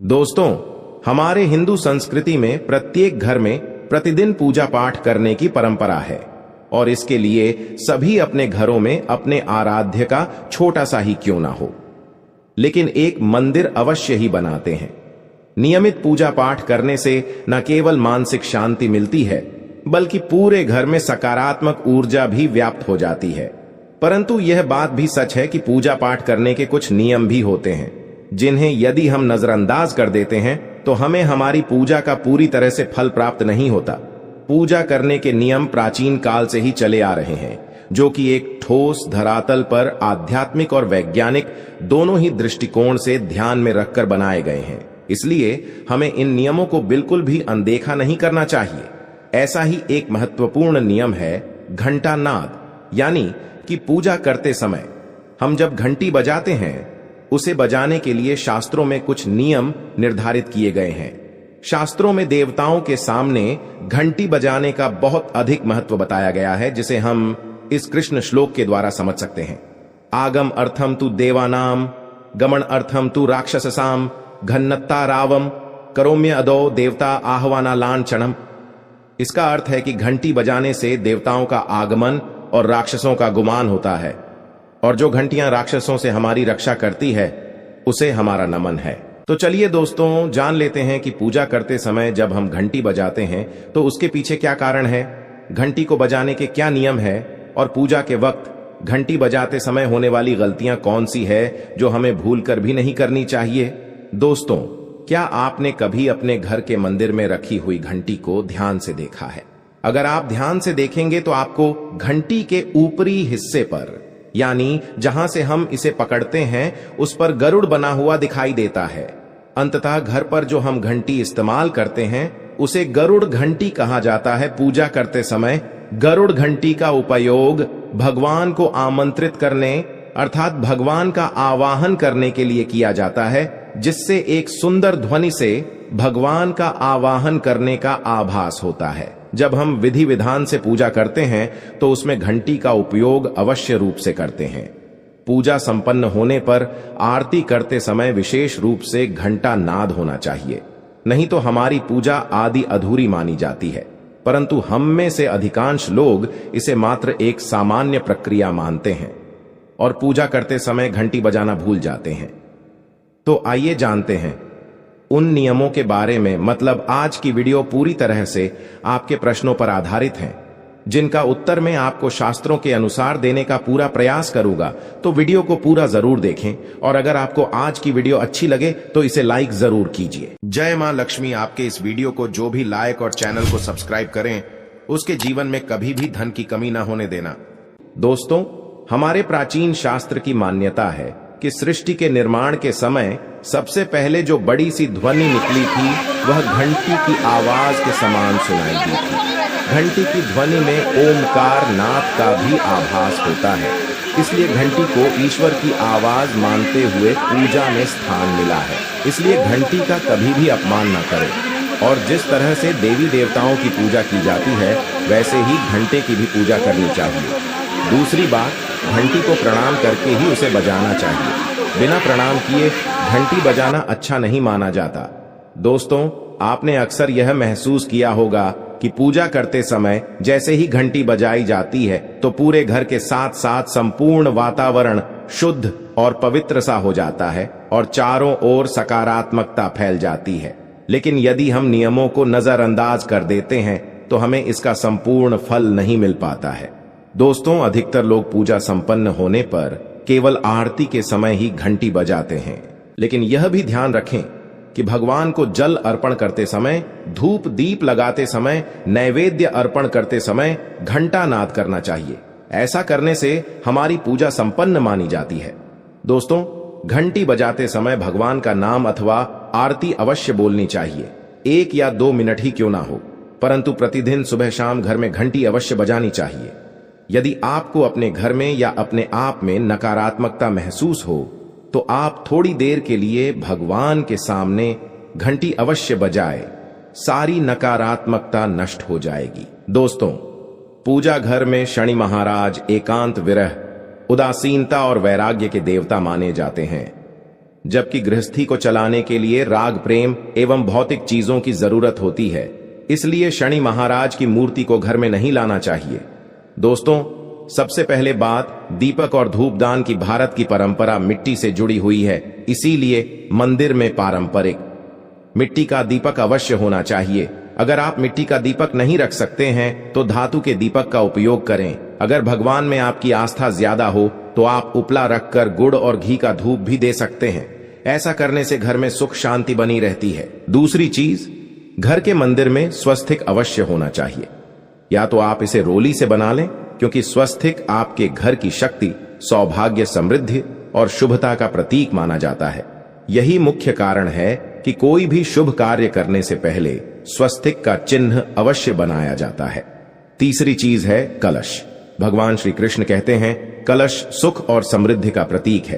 दोस्तों, हमारे हिंदू संस्कृति में प्रत्येक घर में प्रतिदिन पूजा पाठ करने की परंपरा है और इसके लिए सभी अपने घरों में अपने आराध्य का छोटा सा ही क्यों ना हो, लेकिन एक मंदिर अवश्य ही बनाते हैं। नियमित पूजा पाठ करने से न केवल मानसिक शांति मिलती है बल्कि पूरे घर में सकारात्मक ऊर्जा भी व्याप्त हो जाती है। परंतु यह बात भी सच है कि पूजा पाठ करने के कुछ नियम भी होते हैं जिन्हें यदि हम नजरअंदाज कर देते हैं तो हमें हमारी पूजा का पूरी तरह से फल प्राप्त नहीं होता। पूजा करने के नियम प्राचीन काल से ही चले आ रहे हैं, जो कि एक ठोस धरातल पर आध्यात्मिक और वैज्ञानिक दोनों ही दृष्टिकोण से ध्यान में रखकर बनाए गए हैं। इसलिए हमें इन नियमों को बिल्कुल भी अनदेखा नहीं करना चाहिए। ऐसा ही एक महत्वपूर्ण नियम है घंटा नाद, यानी कि पूजा करते समय हम जब घंटी बजाते हैं उसे बजाने के लिए शास्त्रों में कुछ नियम निर्धारित किए गए हैं। शास्त्रों में देवताओं के सामने घंटी बजाने का बहुत अधिक महत्व बताया गया है, जिसे हम इस कृष्ण श्लोक के द्वारा समझ सकते हैं। आगम अर्थम तु देवानाम, गमन अर्थम तु राक्षससाम, घन्नत्ता रावम, करोम्य अदो देवता आह्वाना लांछनम। इसका अर्थ है कि घंटी बजाने से देवताओं का आगमन और राक्षसों का गुमान होता है, और जो घंटियां राक्षसों से हमारी रक्षा करती है उसे हमारा नमन है। तो चलिए दोस्तों, जान लेते हैं कि पूजा करते समय जब हम घंटी बजाते हैं तो उसके पीछे क्या कारण है, घंटी को बजाने के क्या नियम है, और पूजा के वक्त घंटी बजाते समय होने वाली गलतियां कौन सी है जो हमें भूल कर भी नहीं करनी चाहिए। दोस्तों, क्या आपने कभी अपने घर के मंदिर में रखी हुई घंटी को ध्यान से देखा है? अगर आप ध्यान से देखेंगे तो आपको घंटी के ऊपरी हिस्से पर, यानी जहां से हम इसे पकड़ते हैं, उस पर गरुड़ बना हुआ दिखाई देता है। अंततः घर पर जो हम घंटी इस्तेमाल करते हैं उसे गरुड़ घंटी कहा जाता है। पूजा करते समय गरुड़ घंटी का उपयोग भगवान को आमंत्रित करने अर्थात भगवान का आवाहन करने के लिए किया जाता है, जिससे एक सुंदर ध्वनि से भगवान का आवाहन करने का आभास होता है। जब हम विधि विधान से पूजा करते हैं तो उसमें घंटी का उपयोग अवश्य रूप से करते हैं। पूजा संपन्न होने पर आरती करते समय विशेष रूप से घंटा नाद होना चाहिए, नहीं तो हमारी पूजा आदि अधूरी मानी जाती है। परंतु हम में से अधिकांश लोग इसे मात्र एक सामान्य प्रक्रिया मानते हैं और पूजा करते समय घंटी बजाना भूल जाते हैं। तो आइए जानते हैं उन नियमों के बारे में। मतलब आज की वीडियो पूरी तरह से आपके प्रश्नों पर आधारित है, जिनका उत्तर मैं आपको शास्त्रों के अनुसार देने का पूरा प्रयास करूंगा। तो वीडियो को पूरा जरूर देखें, और अगर आपको आज की वीडियो अच्छी लगे तो इसे लाइक जरूर कीजिए। जय मां लक्ष्मी आपके इस वीडियो को जो भी लाइक और चैनल को सब्सक्राइब करें उसके जीवन में कभी भी धन की कमी ना होने देना। दोस्तों, हमारे प्राचीन शास्त्र की मान्यता है कि सृष्टि के निर्माण के समय सबसे पहले जो बड़ी सी ध्वनि निकली थी वह घंटी की आवाज के समान सुनाई दी थी। घंटी की ध्वनि में ओमकार नाद का भी आभास होता है, इसलिए घंटी को ईश्वर की आवाज मानते हुए पूजा में स्थान मिला है। इसलिए घंटी का कभी भी अपमान न करें, और जिस तरह से देवी देवताओं की पूजा की जाती है वैसे ही घंटे की भी पूजा करनी चाहिए। दूसरी बात, घंटी को प्रणाम करके ही उसे बजाना चाहिए। बिना प्रणाम किए घंटी बजाना अच्छा नहीं माना जाता। दोस्तों, आपने अक्सर यह महसूस किया होगा कि पूजा करते समय जैसे ही घंटी बजाई जाती है तो पूरे घर के साथ साथ संपूर्ण वातावरण शुद्ध और पवित्र सा हो जाता है और चारों ओर सकारात्मकता फैल जाती है। लेकिन यदि हम नियमों को नजरअंदाज कर देते हैं तो हमें इसका संपूर्ण फल नहीं मिल पाता है। दोस्तों, अधिकतर लोग पूजा संपन्न होने पर केवल आरती के समय ही घंटी बजाते हैं, लेकिन यह भी ध्यान रखें कि भगवान को जल अर्पण करते समय, धूप दीप लगाते समय, नैवेद्य अर्पण करते समय घंटा नाद करना चाहिए। ऐसा करने से हमारी पूजा संपन्न मानी जाती है। दोस्तों, घंटी बजाते समय भगवान का नाम अथवा आरती अवश्य बोलनी चाहिए, 1 या 2 मिनट ही क्यों ना हो, परंतु प्रतिदिन सुबह शाम घर में घंटी अवश्य बजानी चाहिए। यदि आपको अपने घर में या अपने आप में नकारात्मकता महसूस हो तो आप थोड़ी देर के लिए भगवान के सामने घंटी अवश्य बजाए, सारी नकारात्मकता नष्ट हो जाएगी। दोस्तों, पूजा घर में शनि महाराज एकांत विरह, उदासीनता और वैराग्य के देवता माने जाते हैं। जबकि गृहस्थी को चलाने के लिए राग प्रेम एवं भौतिक चीजों की जरूरत होती है। इसलिए शनि महाराज की मूर्ति को घर में नहीं लाना चाहिए। दोस्तों, सबसे पहले बात, दीपक और धूपदान की भारत की परंपरा मिट्टी से जुड़ी हुई है, इसीलिए मंदिर में पारंपरिक मिट्टी का दीपक अवश्य होना चाहिए। अगर आप मिट्टी का दीपक नहीं रख सकते हैं तो धातु के दीपक का उपयोग करें। अगर भगवान में आपकी आस्था ज्यादा हो तो आप उपला रखकर गुड़ और घी का धूप भी दे सकते हैं। ऐसा करने से घर में सुख शांति बनी रहती है। दूसरी चीज, घर के मंदिर में स्वस्तिक अवश्य होना चाहिए। या तो आप इसे रोली से बना लें, क्योंकि स्वस्तिक आपके घर की शक्ति, सौभाग्य, समृद्धि और शुभता का प्रतीक माना जाता है। यही मुख्य कारण है कि कोई भी शुभ कार्य करने से पहले स्वस्तिक का चिन्ह अवश्य बनाया जाता है। तीसरी चीज है कलश। भगवान श्री कृष्ण कहते हैं, कलश सुख और समृद्धि का प्रतीक है।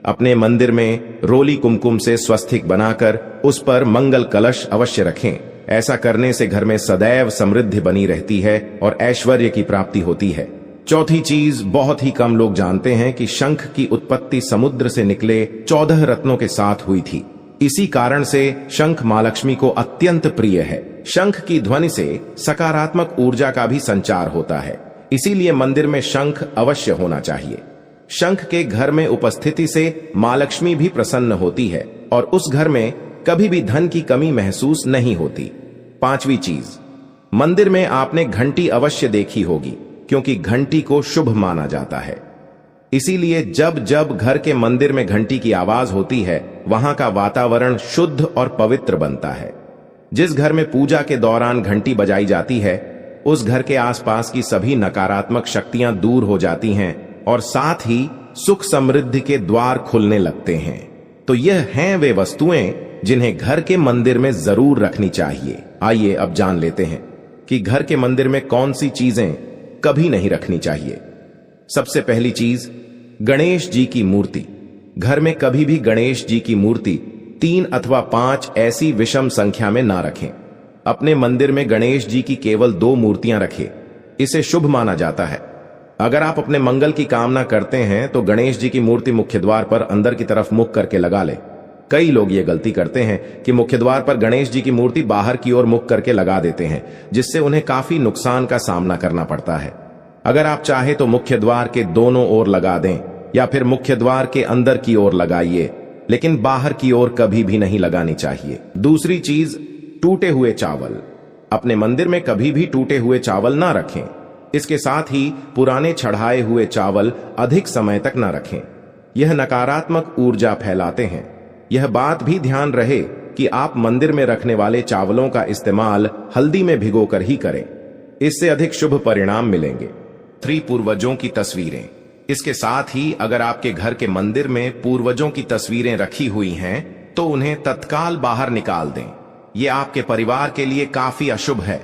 अपने मंदिर में रोली कुमकुम से स्वस्तिक बनाकर उस पर मंगल कलश अवश्य रखें। ऐसा करने से घर में सदैव समृद्धि बनी रहती है और ऐश्वर्य की प्राप्ति होती है। चौथी चीज, बहुत ही कम लोग जानते हैं कि शंख की उत्पत्ति समुद्र से निकले 14 रत्नों के साथ हुई थी। इसी कारण से शंख मां लक्ष्मी को अत्यंत प्रिय है। शंख की ध्वनि से सकारात्मक ऊर्जा का भी संचार होता है, इसीलिए मंदिर में शंख अवश्य होना चाहिए। शंख के घर में उपस्थिति से मां लक्ष्मी भी प्रसन्न होती है और उस घर में कभी भी धन की कमी महसूस नहीं होती। पांचवी चीज, मंदिर में आपने घंटी अवश्य देखी होगी, क्योंकि घंटी को शुभ माना जाता है। इसीलिए जब जब घर के मंदिर में घंटी की आवाज होती है, वहां का वातावरण शुद्ध और पवित्र बनता है। जिस घर में पूजा के दौरान घंटी बजाई जाती है, उस घर के आसपास की सभी नकारात्मक शक्तियां दूर हो जाती हैं और साथ ही सुख समृद्धि के द्वार खुलने लगते हैं। तो यह हैं वे वस्तुएं जिन्हें घर के मंदिर में जरूर रखनी चाहिए। आइए अब जान लेते हैं कि घर के मंदिर में कौन सी चीजें कभी नहीं रखनी चाहिए। सबसे पहली चीज, गणेश जी की मूर्ति। घर में कभी भी गणेश जी की मूर्ति 3 अथवा 5 ऐसी विषम संख्या में ना रखें। अपने मंदिर में गणेश जी की केवल 2 मूर्तियां रखें, इसे शुभ माना जाता है। अगर आप अपने मंगल की कामना करते हैं तो गणेश जी की मूर्ति मुख्य द्वार पर अंदर की तरफ मुख करके लगा ले। कई लोग ये गलती करते हैं कि मुख्य द्वार पर गणेश जी की मूर्ति बाहर की ओर मुख करके लगा देते हैं, जिससे उन्हें काफी नुकसान का सामना करना पड़ता है। अगर आप चाहे तो मुख्य द्वार के दोनों ओर लगा दें या फिर मुख्य द्वार के अंदर की ओर लगाइए, लेकिन बाहर की ओर कभी भी नहीं लगानी चाहिए। दूसरी चीज, टूटे हुए चावल। अपने मंदिर में कभी भी टूटे हुए चावल ना रखें। इसके साथ ही पुराने चढ़ाए हुए चावल अधिक समय तक ना रखें। यह नकारात्मक ऊर्जा फैलाते हैं। यह बात भी ध्यान रहे कि आप मंदिर में रखने वाले चावलों का इस्तेमाल हल्दी में भिगोकर ही करें, इससे अधिक शुभ परिणाम मिलेंगे। 3 पूर्वजों की तस्वीरें। इसके साथ ही अगर आपके घर के मंदिर में पूर्वजों की तस्वीरें रखी हुई हैं तो उन्हें तत्काल बाहर निकाल दें। यह आपके परिवार के लिए काफी अशुभ है।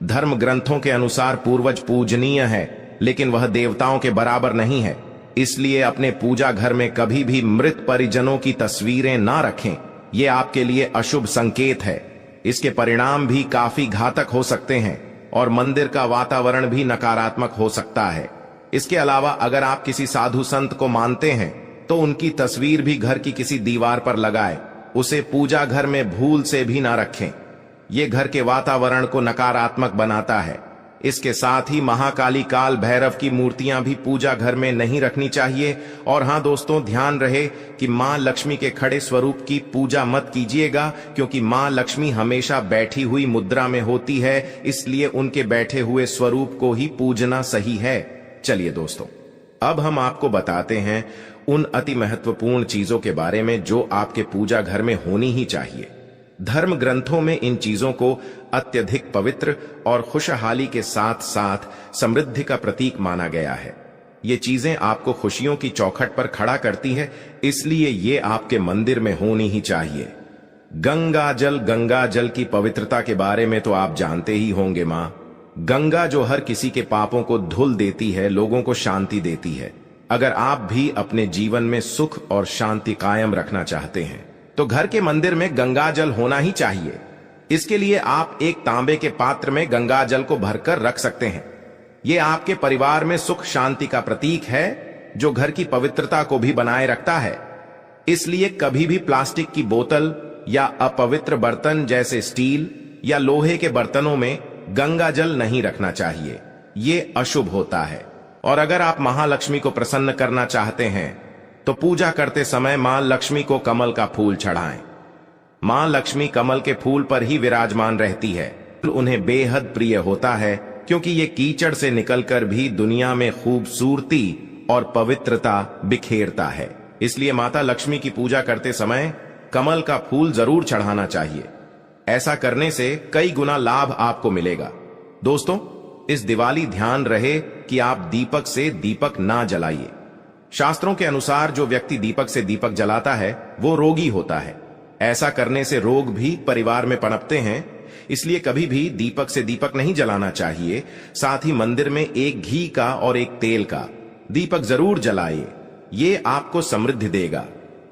धर्म ग्रंथों के अनुसार पूर्वज पूजनीय है, लेकिन वह देवताओं के बराबर नहीं है। इसलिए अपने पूजा घर में कभी भी मृत परिजनों की तस्वीरें ना रखें। यह आपके लिए अशुभ संकेत है। इसके परिणाम भी काफी घातक हो सकते हैं और मंदिर का वातावरण भी नकारात्मक हो सकता है। इसके अलावा अगर आप किसी साधु संत को मानते हैं तो उनकी तस्वीर भी घर की किसी दीवार पर लगाएं। उसे पूजा घर में भूल से भी ना रखें। यह घर के वातावरण को नकारात्मक बनाता है। इसके साथ ही महाकाली, काल भैरव की मूर्तियां भी पूजा घर में नहीं रखनी चाहिए। और हां दोस्तों, ध्यान रहे कि मां लक्ष्मी के खड़े स्वरूप की पूजा मत कीजिएगा, क्योंकि मां लक्ष्मी हमेशा बैठी हुई मुद्रा में होती है, इसलिए उनके बैठे हुए स्वरूप को ही पूजना सही है। चलिए दोस्तों, अब हम आपको बताते हैं उन अति महत्वपूर्ण चीजों के बारे में जो आपके पूजा घर में होनी ही चाहिए। धर्म ग्रंथों में इन चीजों को अत्यधिक पवित्र और खुशहाली के साथ साथ समृद्धि का प्रतीक माना गया है। ये चीजें आपको खुशियों की चौखट पर खड़ा करती है, इसलिए ये आपके मंदिर में होनी ही चाहिए। गंगा जल की पवित्रता के बारे में तो आप जानते ही होंगे। मां गंगा जो हर किसी के पापों को धुल देती है, लोगों को शांति देती है। अगर आप भी अपने जीवन में सुख और शांति कायम रखना चाहते हैं तो घर के मंदिर में गंगा जल होना ही चाहिए। इसके लिए आप एक तांबे के पात्र में गंगा जल को भरकर रख सकते हैं। यह आपके परिवार में सुख शांति का प्रतीक है, जो घर की पवित्रता को भी बनाए रखता है। इसलिए कभी भी प्लास्टिक की बोतल या अपवित्र बर्तन जैसे स्टील या लोहे के बर्तनों में गंगा जल नहीं रखना चाहिए। ये अशुभ होता है। और अगर आप महालक्ष्मी को प्रसन्न करना चाहते हैं तो पूजा करते समय मां लक्ष्मी को कमल का फूल चढ़ाएं। मां लक्ष्मी कमल के फूल पर ही विराजमान रहती है। उन्हें बेहद प्रिय होता है क्योंकि ये कीचड़ से निकलकर भी दुनिया में खूबसूरती और पवित्रता बिखेरता है। इसलिए माता लक्ष्मी की पूजा करते समय कमल का फूल जरूर चढ़ाना चाहिए। ऐसा करने से कई गुना लाभ आपको मिलेगा। दोस्तों, इस दिवाली ध्यान रहे कि आप दीपक से दीपक ना जलाइए। शास्त्रों के अनुसार जो व्यक्ति दीपक से दीपक जलाता है वो रोगी होता है। ऐसा करने से रोग भी परिवार में पनपते हैं। इसलिए कभी भी दीपक से दीपक नहीं जलाना चाहिए। साथ ही मंदिर में एक घी का और एक तेल का दीपक जरूर जलाइए। ये आपको समृद्धि देगा।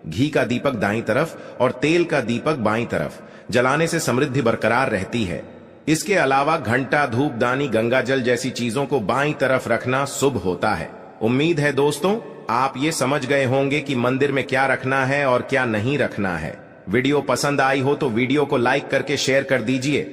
घी का दीपक दाईं तरफ और तेल का दीपक बाईं तरफ जलाने से समृद्धि बरकरार रहती है। इसके अलावा घंटा, धूपदानी, गंगा जल जैसी चीजों को बाईं तरफ रखना शुभ होता है। उम्मीद है दोस्तों आप ये समझ गए होंगे कि मंदिर में क्या रखना है और क्या नहीं रखना है। वीडियो पसंद आई हो तो वीडियो को लाइक करके शेयर कर दीजिए।